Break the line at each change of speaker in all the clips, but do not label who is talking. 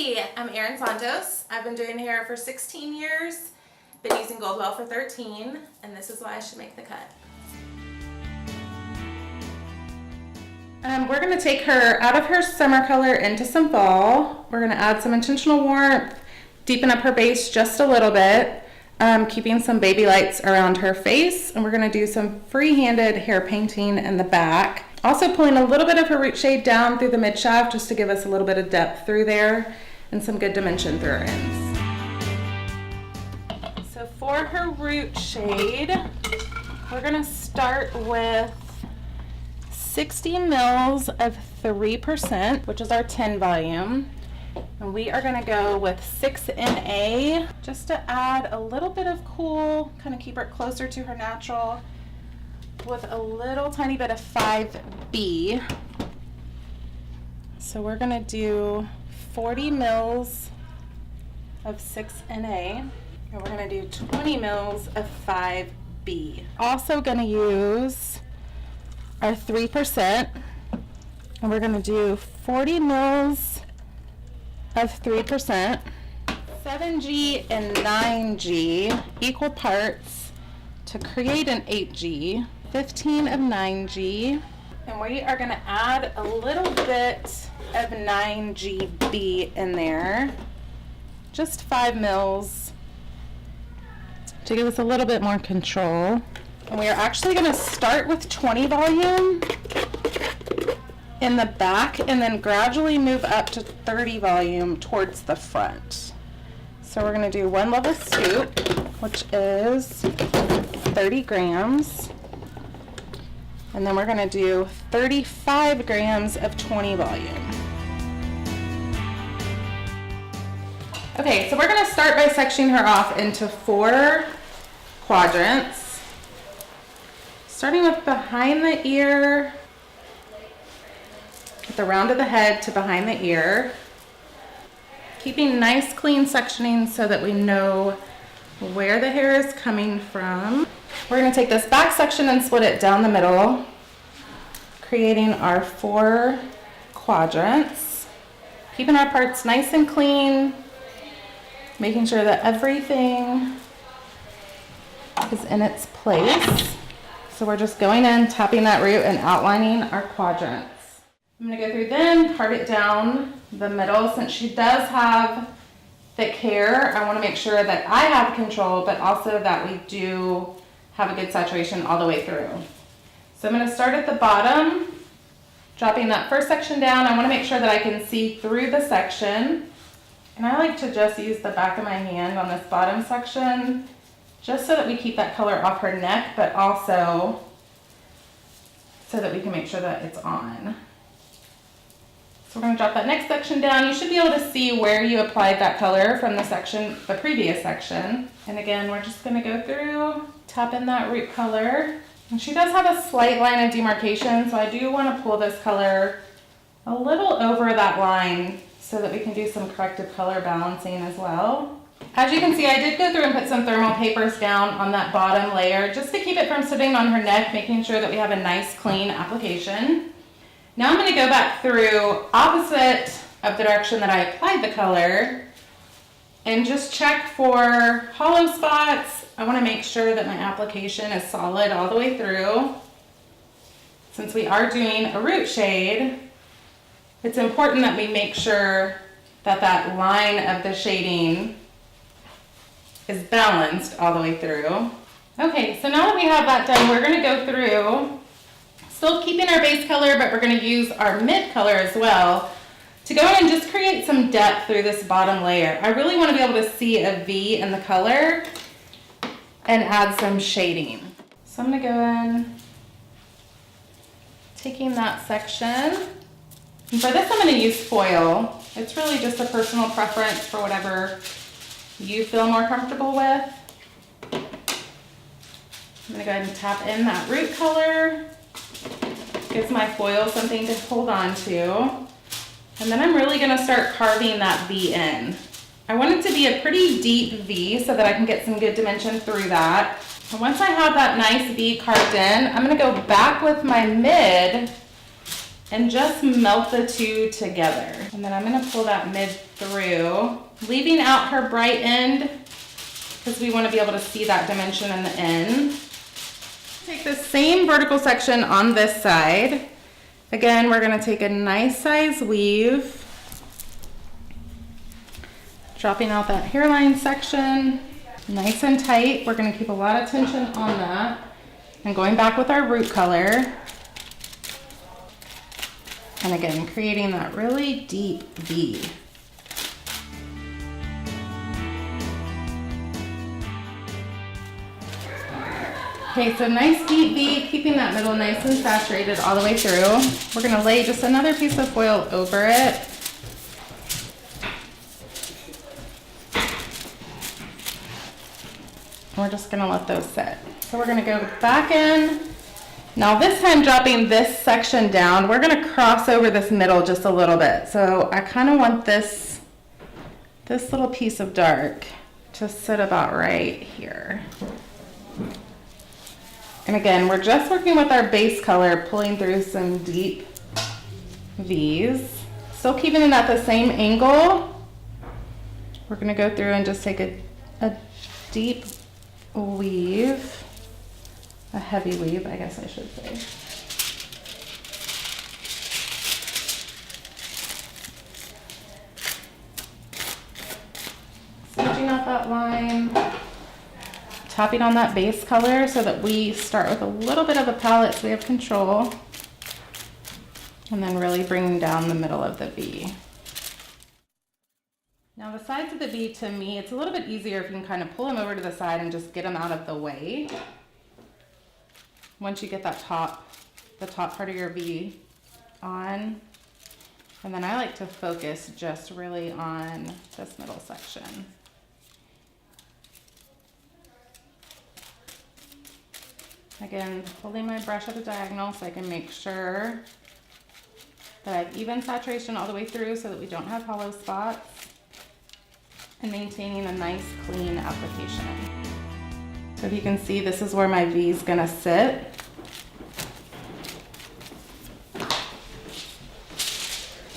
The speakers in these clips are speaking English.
Hi, I'm Erin Santos. I've been doing hair for 16 years, been using Goldwell for 13, and this is why I should make the cut. We're going to take her out of her summer color into some fall. We're going to add some intentional warmth, deepen up her base just a little bit, keeping some baby lights around her face, and we're going to do some free-handed hair painting in the back. Also pulling a little bit of her root shade down through the mid shaft just to give us a little bit of depth through there and some good dimension through her ends. So for her root shade, we're going to start with 60 mils of 3%, which is our 10 volume. And we are going to go with 6NA just to add a little bit of cool, kind of keep her closer to her natural, with a little tiny bit of 5B. So we're going to do 40 mils of 6NA, and we're going to do 20 mils of 5B. Also going to use our 3%, and we're going to do 40 mils of 3%, 7G and 9G, equal parts to create an 8G, 15 of 9G, and we are going to add a little bit of 9GB in there, just 5 mils to give us a little bit more control. And we are actually going to start with 20 volume in the back and then gradually move up to 30 volume towards the front. So we're going to do one level scoop, which is 30 grams. And then we're going to do 35 grams of 20 volume. Okay, so we're going to start by sectioning her off into 4 quadrants. Starting with behind the ear, at the round of the head to behind the ear. Keeping nice clean sectioning so that we know where the hair is coming from. We're going to take this back section and split it down the middle, creating our 4 quadrants. Keeping our parts nice and clean, making sure that everything is in its place. So we're just going in, tapping that root and outlining our quadrants. I'm going to go through then, part it down the middle. Since she does have thick hair, I want to make sure that I have control, but also that we do have a good saturation all the way through. So I'm going to start at the bottom, dropping that first section down. I want to make sure that I can see through the section. And I like to just use the back of my hand on this bottom section, just so that we keep that color off her neck, but also so that we can make sure that it's on. So we're going to drop that next section down. You should be able to see where you applied that color from the previous section. And again, we're just going to go through, tap in that root color. And she does have a slight line of demarcation, so I do want to pull this color a little over that line so that we can do some corrective color balancing as well. As you can see, I did go through and put some thermal papers down on that bottom layer just to keep it from sitting on her neck, making sure that we have a nice clean application. Now I'm going to go back through opposite of the direction that I applied the color and just check for hollow spots. I want to make sure that my application is solid all the way through. Since we are doing a root shade, it's important that we make sure that that line of the shading is balanced all the way through. Okay, so now that we have that done, we're going to go through, still keeping our base color, but we're going to use our mid color as well to go in and just create some depth through this bottom layer. I really want to be able to see a V in the color and add some shading. So I'm going to go in, taking that section. And for this, I'm going to use foil. It's really just a personal preference for whatever you feel more comfortable with. I'm going to go ahead and tap in that root color. Gives my foil something to hold on to. And then I'm really going to start carving that V in. I want it to be a pretty deep V so that I can get some good dimension through that. And once I have that nice V carved in, I'm going to go back with my mid and just melt the two together. And then I'm gonna pull that mid through, leaving out her bright end because we wanna be able to see that dimension in the end. Take the same vertical section on this side. Again, we're gonna take a nice size weave, dropping out that hairline section, nice and tight. We're gonna keep a lot of tension on that. And going back with our root color. And again, creating that really deep V. Okay, so nice deep V, keeping that middle nice and saturated all the way through. We're gonna lay just another piece of foil over it. We're just gonna let those sit. So we're gonna go back in. Now this time dropping this section down, we're gonna cross over this middle just a little bit. So I kind of want this little piece of dark to sit about right here. And again, we're just working with our base color, pulling through some deep V's. Still keeping it at the same angle. We're gonna go through and just take a deep weave. A heavy weave, I guess I should say. Smudging out that line, tapping on that base color so that we start with a little bit of a palette so we have control, and then really bringing down the middle of the V. Now the sides of the V, to me, it's a little bit easier if you can kind of pull them over to the side and just get them out of the way. Once you get that the top part of your V on. And then I like to focus just really on this middle section. Again, holding my brush at a diagonal so I can make sure that I have even saturation all the way through so that we don't have hollow spots, and maintaining a nice clean application. So if you can see, this is where my V is gonna sit.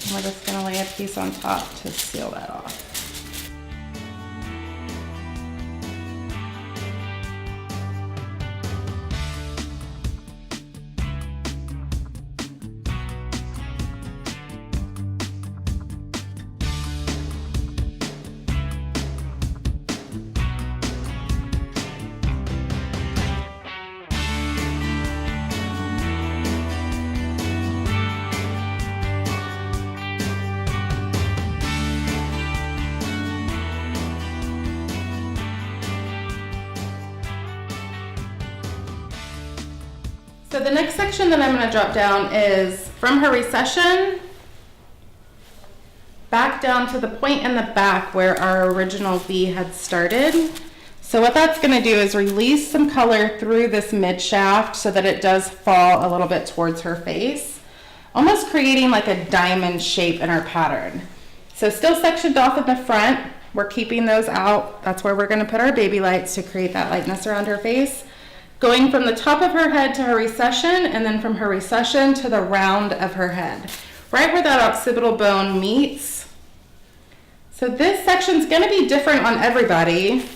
And we're just gonna lay a piece on top to seal that off. So the next section that I'm going to drop down is from her recession back down to the point in the back where our original V had started. So what that's going to do is release some color through this mid shaft so that it does fall a little bit towards her face, almost creating like a diamond shape in our pattern. So still sectioned off in the front, we're keeping those out. That's where we're going to put our baby lights to create that lightness around her face. Going from the top of her head to her recession, and then from her recession to the round of her head, right where that occipital bone meets. So this section's gonna be different on everybody.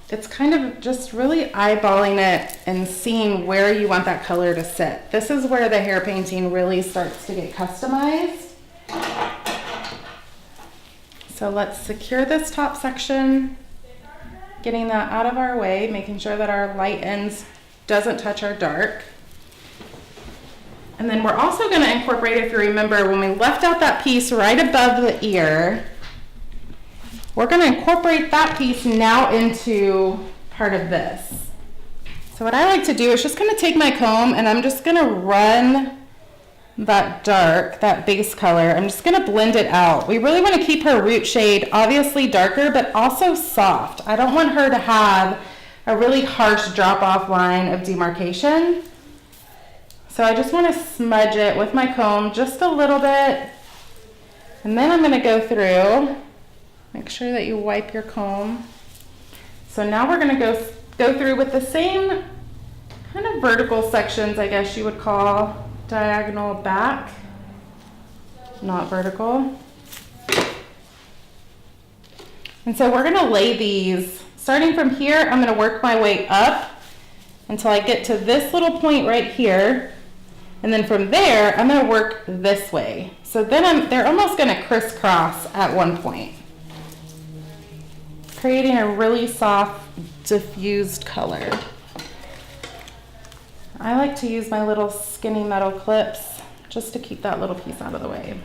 It's kind of just really eyeballing it and seeing where you want that color to sit. This is where the hair painting really starts to get customized. So let's secure this top section, getting that out of our way, making sure that our light ends doesn't touch our dark. And then we're also gonna incorporate, if you remember, when we left out that piece right above the ear, we're gonna incorporate that piece now into part of this. So what I like to do is just gonna take my comb and I'm just gonna run that dark, that base color, I'm just gonna blend it out. We really wanna keep her root shade obviously darker, but also soft. I don't want her to have a really harsh drop-off line of demarcation. So I just wanna smudge it with my comb just a little bit. And then I'm gonna go through, make sure that you wipe your comb. So now we're gonna go through with the same kind of vertical sections, I guess you would call. diagonal back, not vertical. And so we're gonna lay these, starting from here, I'm gonna work my way up until I get to this little point right here. And then from there, I'm gonna work this way. So then they're almost gonna crisscross at one point, creating a really soft, diffused color. I like to use my little skinny metal clips just to keep that little piece out of the way.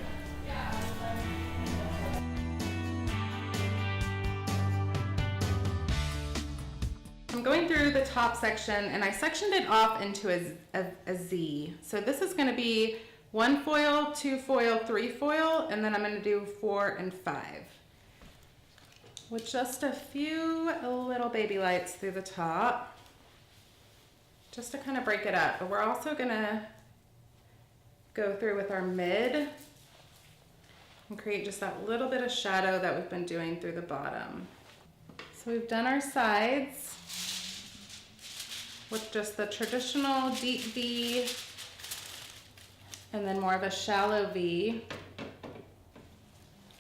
I'm going through the top section and I sectioned it off into a Z. So this is gonna be 1 foil, 2 foil, 3 foil, and then I'm gonna do 4 and 5. With just a few little baby lights through the top, just to kind of break it up. But we're also gonna go through with our mid and create just that little bit of shadow that we've been doing through the bottom. So we've done our sides with just the traditional deep V and then more of a shallow V.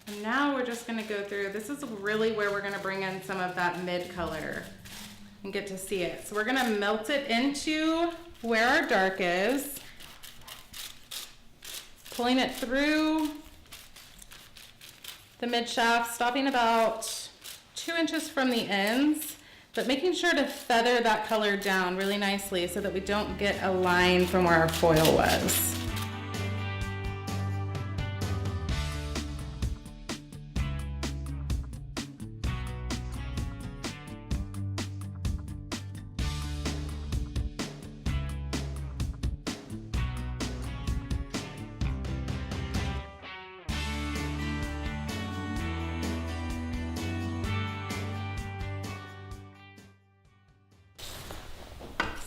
And now we're just gonna go through, this is really where we're gonna bring in some of that mid color and get to see it. So we're gonna melt it into where our dark is, pulling it through the mid shaft, stopping about 2 inches from the ends, but making sure to feather that color down really nicely so that we don't get a line from where our foil was.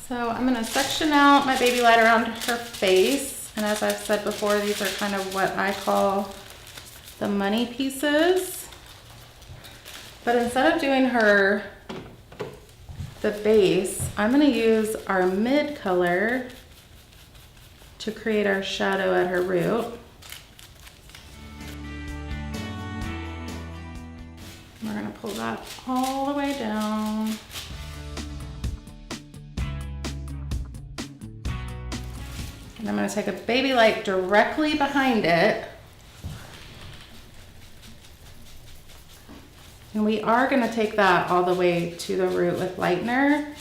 So I'm gonna section out my baby light around her face. And as I've said before, these are kind of what I call the money pieces. But instead of doing the base, I'm gonna use our mid color to create our shadow at her root. We're gonna pull that all the way down. And I'm going to take a baby light directly behind it. And we are going to take that all the way to the root with lightener,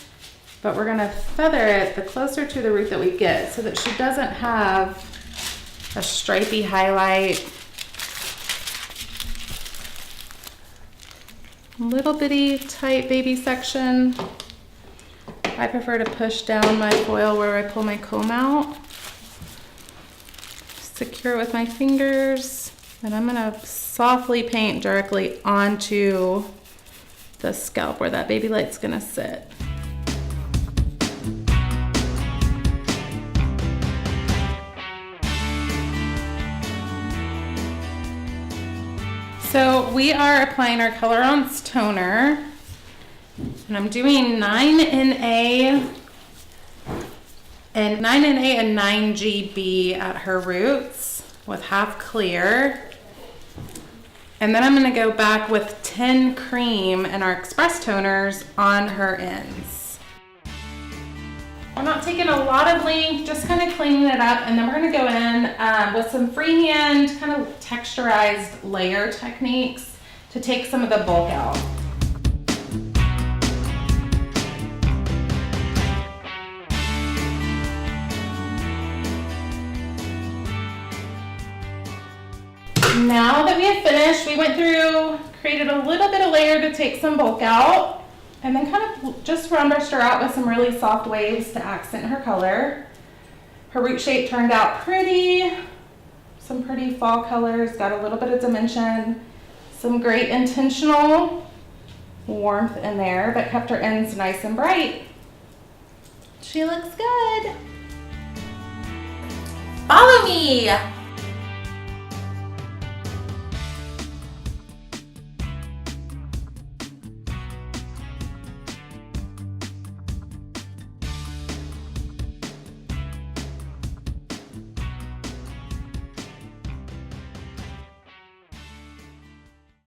but we're going to feather it the closer to the root that we get so that she doesn't have a stripy highlight. Little bitty tight baby section. I prefer to push down my foil where I pull my comb out. Secure with my fingers, and I'm gonna softly paint directly onto the scalp where that baby light's gonna sit. So we are applying our Color On's toner, and I'm doing 9NA and 9NA and 9GB at her roots with half clear. And then I'm gonna go back with 10 cream and our express toners on her ends. I'm not taking a lot of length, just kind of cleaning it up, and then we're gonna go in with some freehand kind of texturized layer techniques to take some of the bulk out. Now that we have finished, we went through, created a little bit of layer to take some bulk out, and then kind of just brushed her out with some really soft waves to accent her color. Her root shape turned out pretty, some pretty fall colors, got a little bit of dimension, some great intentional warmth in there, but kept her ends nice and bright. She looks good.
Follow me